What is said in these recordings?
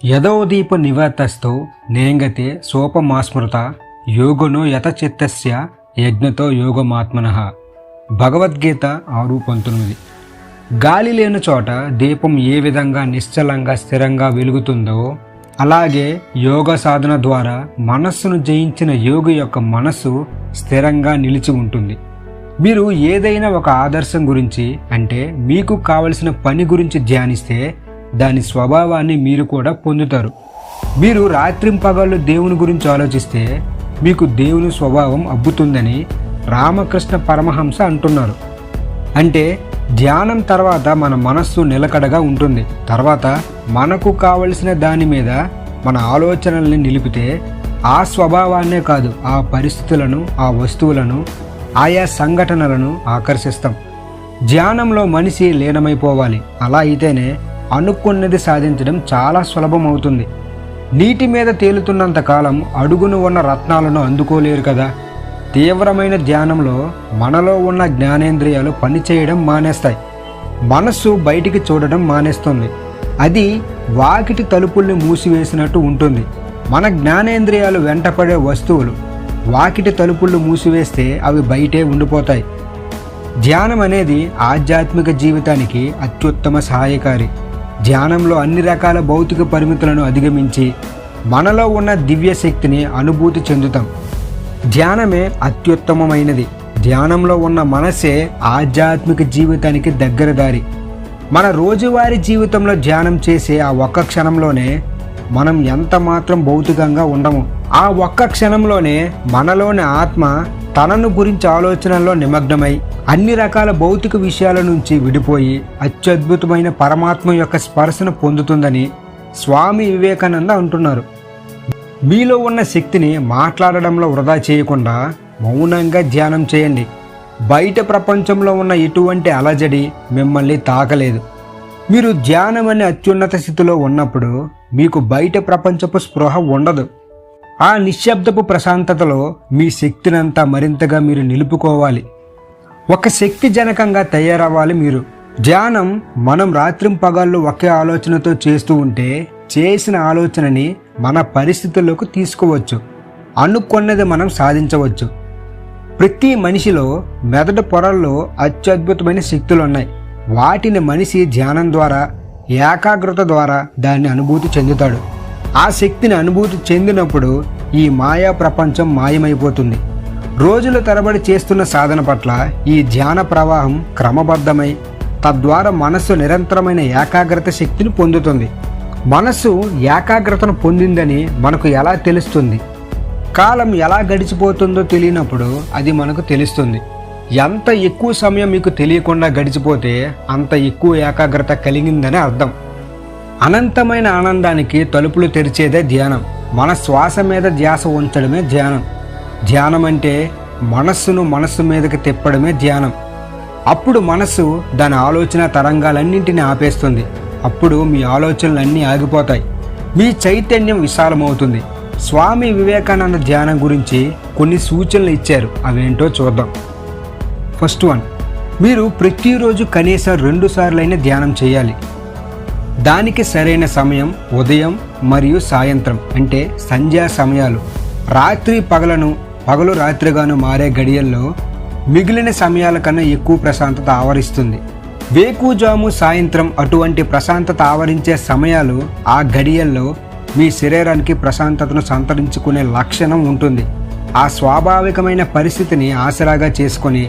యదోదీప నివర్తస్థో నేంగతే సోపమాస్మృత యోగునో యతచిత్తస్య యజ్ఞతో యోగమాత్మనః. భగవద్గీత 6:19. గాలి లేని చోట దీపం ఏ విధంగా నిశ్చలంగా స్థిరంగా వెలుగుతుందో అలాగే యోగ సాధన ద్వారా మనస్సును జయించిన యోగి యొక్క మనస్సు స్థిరంగా నిలిచి ఉంటుంది. మీరు ఏదైనా ఒక ఆదర్శం గురించి అంటే మీకు కావలసిన పని గురించి ధ్యానిస్తే దాని స్వభావాన్ని మీరు కూడా పొందుతారు. మీరు రాత్రింపగళ్ళు దేవుని గురించి ఆలోచిస్తే మీకు దేవుని స్వభావం అబ్బుతుందని రామకృష్ణ పరమహంస అంటున్నారు. అంటే ధ్యానం తర్వాత మన మనస్సు నిలకడగా ఉంటుంది. తర్వాత మనకు కావలసిన దాని మీద మన ఆలోచనల్ని నిలిపితే ఆ స్వభావాన్నే కాదు, ఆ పరిస్థితులను, ఆ వస్తువులను, ఆయా సంఘటనలను ఆకర్షిస్తాం. ధ్యానంలో మనిషి లీనమైపోవాలి. అలా అయితేనే అనుకున్నది సాధించడం చాలా సులభం అవుతుంది. నీటి మీద తేలుతున్నంత కాలం అడుగును ఉన్న రత్నాలను అందుకోలేరు కదా. తీవ్రమైన ధ్యానంలో మనలో ఉన్న జ్ఞానేంద్రియాలు పనిచేయడం మానేస్తాయి. మనస్సు బయటికి చూడడం మానేస్తుంది. అది వాకిటి తలుపుల్ని మూసివేసినట్టు ఉంటుంది. మన జ్ఞానేంద్రియాలు వెంటపడే వస్తువులు వాకిటి తలుపులు మూసివేస్తే అవి బయటే ఉండిపోతాయి. ధ్యానం అనేది ఆధ్యాత్మిక జీవితానికి అత్యుత్తమ సహాయకారి. ధ్యానంలో అన్ని రకాల భౌతిక పరిమితులను అధిగమించి మనలో ఉన్న దివ్య శక్తిని అనుభూతి చెందుతాం. ధ్యానమే అత్యుత్తమమైనది. ధ్యానంలో ఉన్న మనసే ఆధ్యాత్మిక జీవితానికి దగ్గర దారి. మన రోజువారీ జీవితంలో ధ్యానం చేసే ఆ ఒక్క క్షణంలోనే మనం ఎంత మాత్రం భౌతికంగా ఉండము. ఆ ఒక్క క్షణంలోనే మనలోని ఆత్మ తనను గురించి ఆలోచనల్లో నిమగ్నమై అన్ని రకాల భౌతిక విషయాల నుంచి విడిపోయి అత్యద్భుతమైన పరమాత్మ యొక్క స్పర్శను పొందుతుందని స్వామి వివేకానంద అంటున్నారు. మీలో ఉన్న శక్తిని మాట్లాడడంలో వృధా చేయకుండా మౌనంగా ధ్యానం చేయండి. బయట ప్రపంచంలో ఉన్న ఎటువంటి అలజడి మిమ్మల్ని తాకలేదు. మీరు ధ్యానం అనే అత్యున్నత స్థితిలో ఉన్నప్పుడు మీకు బయట ప్రపంచపు స్పృహ ఉండదు. ఆ నిశ్శబ్దపు ప్రశాంతతలో మీ శక్తినంతా మరింతగా మీరు నిలుపుకోవాలి. ఒక శక్తి జనకంగా తయారవ్వాలి మీరు. ధ్యానం మనం రాత్రింపగళ్ళు ఒకే ఆలోచనతో చేస్తూ ఉంటే చేసిన ఆలోచనని మన పరిస్థితుల్లోకి తీసుకోవచ్చు. అనుకున్నది మనం సాధించవచ్చు. ప్రతి మనిషిలో మెదడు పొరల్లో అత్యద్భుతమైన శక్తులు ఉన్నాయి. వాటిని మనిషి ధ్యానం ద్వారా, ఏకాగ్రత ద్వారా దాన్ని అనుభూతి చెందుతాడు. ఆ శక్తిని అనుభూతి చెందినప్పుడు ఈ మాయా ప్రపంచం మాయమైపోతుంది. రోజుల తరబడి చేస్తున్న సాధన పట్ల ఈ ధ్యాన ప్రవాహం క్రమబద్ధమై తద్వారా మనస్సు నిరంతరమైన ఏకాగ్రత శక్తిని పొందుతుంది. మనస్సు ఏకాగ్రతను పొందిందని మనకు ఎలా తెలుస్తుంది? కాలం ఎలా గడిచిపోతుందో తెలియనప్పుడు అది మనకు తెలుస్తుంది. ఎంత ఎక్కువ సమయం మీకు తెలియకుండా గడిచిపోతే అంత ఎక్కువ ఏకాగ్రత కలిగిందని అర్థం. అనంతమైన ఆనందానికి తలుపులు తెరిచేదే ధ్యానం. మన శ్వాస మీద ధ్యాస ఉంచడమే ధ్యానం. ధ్యానం అంటే మనస్సు మీదకి తిప్పడమే ధ్యానం. అప్పుడు మనస్సు దాని ఆలోచన తరంగాలన్నింటినీ ఆపేస్తుంది. అప్పుడు మీ ఆలోచనలన్నీ ఆగిపోతాయి. మీ చైతన్యం విశాలమవుతుంది. స్వామి వివేకానంద ధ్యానం గురించి కొన్ని సూచనలు ఇచ్చారు. అవేంటో చూద్దాం. ఫస్ట్ వన్, మీరు ప్రతిరోజు కనీసం 2 సార్లైనా ధ్యానం చేయాలి. దానికి సరైన సమయం ఉదయం మరియు సాయంత్రం, అంటే సంధ్యా సమయాలు. రాత్రి పగలు రాత్రిగాను మారే గడియల్లో మిగిలిన సమయాల కన్నా ఎక్కువ ప్రశాంతత ఆవరిస్తుంది. వేకుజాము సాయంత్రం అటువంటి ప్రశాంతత ఆవరించే సమయాలు. ఆ గడియల్లో మీ శరీరానికి ప్రశాంతతను సంతరించుకునే లక్షణం ఉంటుంది. ఆ స్వాభావికమైన పరిస్థితిని ఆసరాగా చేసుకొని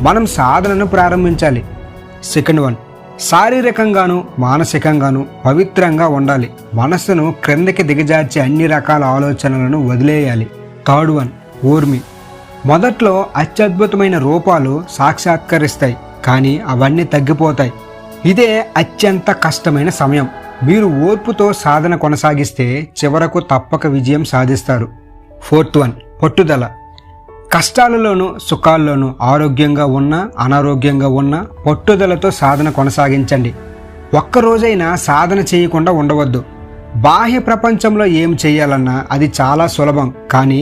మనం సాధనను ప్రారంభించాలి. సెకండ్ వన్, శారీరకంగాను మానసికంగాను పవిత్రంగా ఉండాలి. మనస్సును క్రిందకి దిగజార్చే అన్ని రకాల ఆలోచనలను వదిలేయాలి. థర్డ్ వన్, ఓర్మి. మొదట్లో అత్యద్భుతమైన రూపాలు సాక్షాత్కరిస్తాయి, కానీ అవన్నీ తగ్గిపోతాయి. ఇదే అత్యంత కష్టమైన సమయం. మీరు ఓర్పుతో సాధన కొనసాగిస్తే చివరకు తప్పక విజయం సాధిస్తారు. ఫోర్త్ వన్, పట్టుదల. కష్టాలలోనూ సుఖాల్లోనూ ఆరోగ్యంగా ఉన్నా అనారోగ్యంగా ఉన్నా పట్టుదలతో సాధన కొనసాగించండి. ఒక్కరోజైనా సాధన చేయకుండా ఉండవద్దు. బాహ్య ప్రపంచంలో ఏం చేయాలన్నా అది చాలా సులభం. కానీ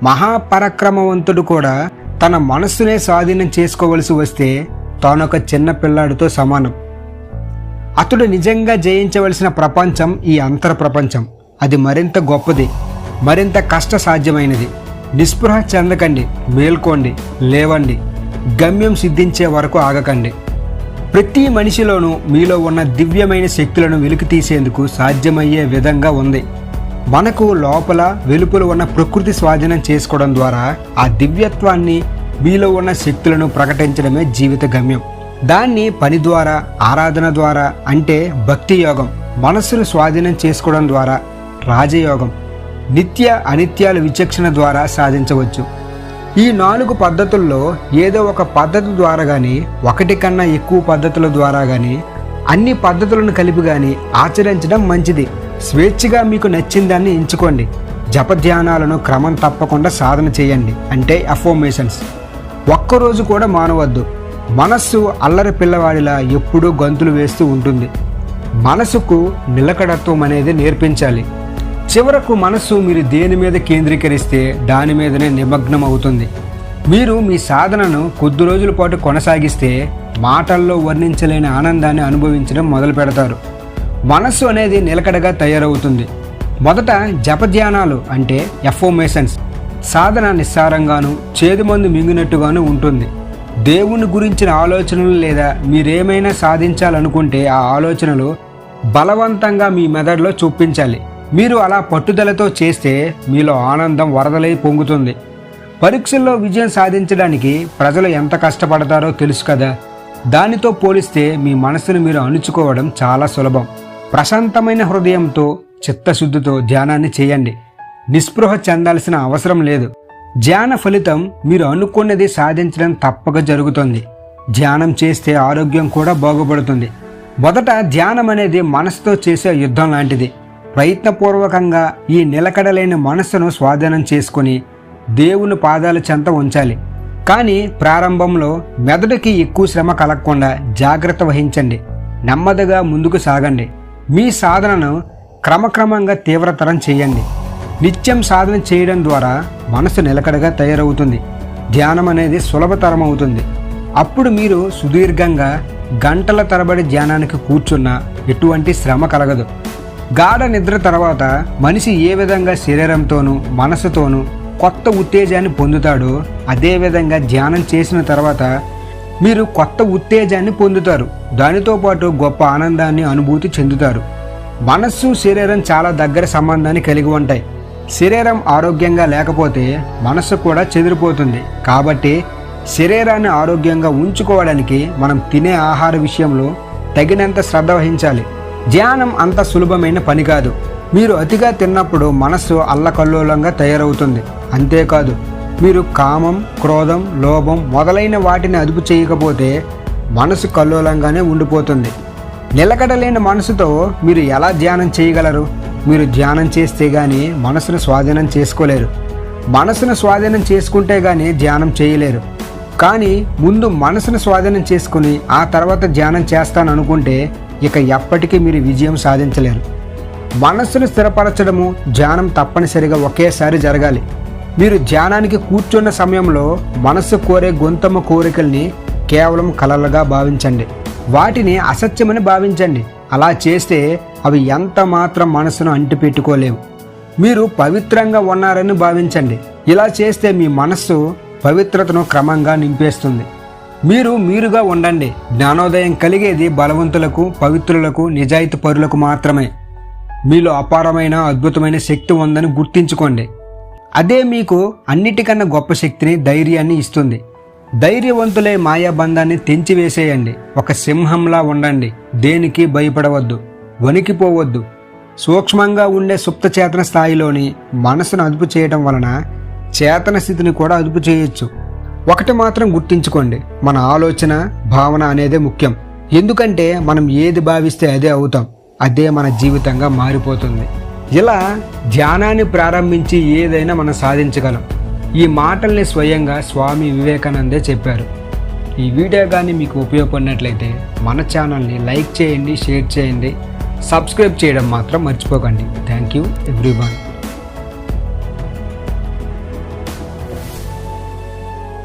మహాపరాక్రమవంతుడు కూడా తన మనస్సునే స్వాధీనం చేసుకోవలసి వస్తే తానొక చిన్న పిల్లాడితో సమానం. అతడు నిజంగా జయించవలసిన ప్రపంచం ఈ అంతర ప్రపంచం. అది మరింత గొప్పది, మరింత కష్టసాధ్యమైనది. నిస్పృహ చెందకండి, మేల్కోండి, లేవండి, గమ్యం సిద్ధించే వరకు ఆగకండి. ప్రతి మనిషిలోనూ మీలో ఉన్న దివ్యమైన శక్తులను వెలికి తీసేందుకు సాధ్యమయ్యే విధంగా ఉంది. మనకు లోపల వెలుపల ఉన్న ప్రకృతి స్వాధీనం చేసుకోవడం ద్వారా ఆ దివ్యత్వాన్ని, మీలో ఉన్న శక్తులను ప్రకటించడమే జీవిత గమ్యం. దాన్ని పని ద్వారా, ఆరాధన ద్వారా, అంటే భక్తి యోగం, మనస్సును స్వాధీనం చేసుకోవడం ద్వారా రాజయోగం, నిత్య అనిత్యాల విచక్షణ ద్వారా సాధించవచ్చు. ఈ 4 పద్ధతుల్లో ఏదో ఒక పద్ధతి ద్వారా కానీ, ఒకటి కన్నా ఎక్కువ పద్ధతుల ద్వారా కానీ, అన్ని పద్ధతులను కలిపి కానీ ఆచరించడం మంచిది. స్వేచ్ఛగా మీకు నచ్చిన దాన్ని ఎంచుకోండి. జపధ్యానాలను క్రమం తప్పకుండా సాధన చేయండి, అంటే అఫర్మేషన్స్. ఒక్కరోజు కూడా మానవద్దు. మనస్సు అల్లరి పిల్లవాడిలా ఎప్పుడూ గంతులు వేస్తూ ఉంటుంది. మనసుకు నిలకడత్వం అనేది నేర్పించాలి. చివరకు మనస్సు మీరు దేని మీద కేంద్రీకరిస్తే దాని మీదనే నిమగ్నం అవుతుంది. మీరు మీ సాధనను కొద్ది రోజుల పాటు కొనసాగిస్తే మాటల్లో వర్ణించలేని ఆనందాన్ని అనుభవించడం మొదలు పెడతారు. మనస్సు అనేది నిలకడగా తయారవుతుంది. మొదట జపధ్యానాలు అంటే ఎఫర్మేషన్స్ సాధన నిస్సారంగాను, చేదుమందు మింగినట్టుగాను ఉంటుంది. దేవుని గురించిన ఆలోచనలు లేదా మీరేమైనా సాధించాలనుకుంటే ఆ ఆలోచనలు బలవంతంగా మీ మెదడులో చూపించాలి. మీరు అలా పట్టుదలతో చేస్తే మీలో ఆనందం వరదలై పొంగుతుంది. పరీక్షల్లో విజయం సాధించడానికి ప్రజలు ఎంత కష్టపడతారో తెలుసు కదా. దానితో పోలిస్తే మీ మనసును మీరు అణుచుకోవడం చాలా సులభం. ప్రశాంతమైన హృదయంతో, చిత్తశుద్ధితో ధ్యానాన్ని చేయండి. నిస్పృహ చెందాల్సిన అవసరం లేదు. ధ్యాన ఫలితం మీరు అనుకున్నది సాధించడం తప్పక జరుగుతుంది. ధ్యానం చేస్తే ఆరోగ్యం కూడా బాగుపడుతుంది. మొదట ధ్యానం అనేది మనసుతో చేసే యుద్ధం లాంటిది. ప్రయత్నపూర్వకంగా ఈ నిలకడలేని మనస్సును స్వాధీనం చేసుకుని దేవుని పాదాల చెంత ఉంచాలి. కానీ ప్రారంభంలో మెదడుకి ఎక్కువ శ్రమ కలగకుండా జాగ్రత్త వహించండి. నెమ్మదిగా ముందుకు సాగండి. మీ సాధనను క్రమక్రమంగా తీవ్రతరం చేయండి. నిత్యం సాధన చేయడం ద్వారా మనసు నిలకడగా తయారవుతుంది. ధ్యానం అనేది సులభతరం అవుతుంది. అప్పుడు మీరు సుదీర్ఘంగా గంటల తరబడి ధ్యానానికి కూర్చున్నా ఎటువంటి శ్రమ కలగదు. గాఢ నిద్ర తర్వాత మనిషి ఏ విధంగా శరీరంతోనూ మనసుతోనూ కొత్త ఉత్తేజాన్ని పొందుతాడో అదేవిధంగా ధ్యానం చేసిన తర్వాత మీరు కొత్త ఉత్తేజాన్ని పొందుతారు. దానితో పాటు గొప్ప ఆనందాన్ని అనుభూతి చెందుతారు. మనస్సు, శరీరం చాలా దగ్గర సంబంధాన్ని కలిగి ఉంటాయి. శరీరం ఆరోగ్యంగా లేకపోతే మనస్సు కూడా చెదిరిపోతుంది. కాబట్టి శరీరాన్ని ఆరోగ్యంగా ఉంచుకోవడానికి మనం తినే ఆహార విషయంలో తగినంత శ్రద్ధ వహించాలి. ధ్యానం అంత సులభమైన పని కాదు. మీరు అతిగా తిన్నప్పుడు మనస్సు అల్లకల్లోలంగా తయారవుతుంది. అంతేకాదు, మీరు కామం, క్రోధం, లోభం మొదలైన వాటిని అదుపు చేయకపోతే మనసు కల్లోలంగానే ఉండిపోతుంది. నిలకడలేని మనసుతో మీరు ఎలా ధ్యానం చేయగలరు? మీరు ధ్యానం చేస్తే గానీ మనసును స్వాధీనం చేసుకోలేరు. మనసును స్వాధీనం చేసుకుంటే గానీ ధ్యానం చేయలేరు. కానీ ముందు మనసును స్వాధీనం చేసుకుని ఆ తర్వాత ధ్యానం చేస్తాననుకుంటే ఇక ఎప్పటికీ మీరు విజయం సాధించలేరు. మనస్సును స్థిరపరచడము, ధ్యానం తప్పనిసరిగా ఒకేసారి జరగాలి. మీరు ధ్యానానికి కూర్చున్న సమయంలో మనస్సు కోరే గొంతమ్మ కోరికల్ని కేవలం కలలుగా భావించండి. వాటిని అసత్యమని భావించండి. అలా చేస్తే అవి ఎంత మాత్రం మనసును అంటిపెట్టుకోలేవు. మీరు పవిత్రంగా ఉన్నారని భావించండి. ఇలా చేస్తే మీ మనస్సు పవిత్రతను క్రమంగా నింపేస్తుంది. మీరుగా ఉండండి. జ్ఞానోదయం కలిగేది బలవంతులకు, పవిత్రులకు, నిజాయితీ పరులకు మాత్రమే. మీలో అపారమైన అద్భుతమైన శక్తి ఉందని గుర్తించుకోండి. అదే మీకు అన్నిటికన్నా గొప్ప శక్తిని, ధైర్యాన్ని ఇస్తుంది. ధైర్యవంతులే మాయాబంధాన్ని తెంచివేసేయండి. ఒక సింహంలా ఉండండి. దేనికి భయపడవద్దు, వణికిపోవద్దు. సూక్ష్మంగా ఉండే సుప్త చేతన స్థాయిలోని మనసును అదుపు చేయడం వలన చేతన స్థితిని కూడా అదుపు చేయొచ్చు. ఒకటి మాత్రం గుర్తించుకోండి, మన ఆలోచన, భావన అనేదే ముఖ్యం. ఎందుకంటే మనం ఏది భావిస్తే అదే అవుతాం. అదే మన జీవితంగా మారిపోతుంది. ఇలా ధ్యానాన్ని ప్రారంభించి ఏదైనా మనం సాధించగలం. ఈ మాటల్ని స్వయంగా స్వామి వివేకానందే చెప్పారు. ఈ వీడియో కానీ మీకు ఉపయోగపడినట్లయితే మన ఛానల్ని లైక్ చేయండి, షేర్ చేయండి, సబ్స్క్రైబ్ చేయడం మాత్రం మర్చిపోకండి. Thank you everyone.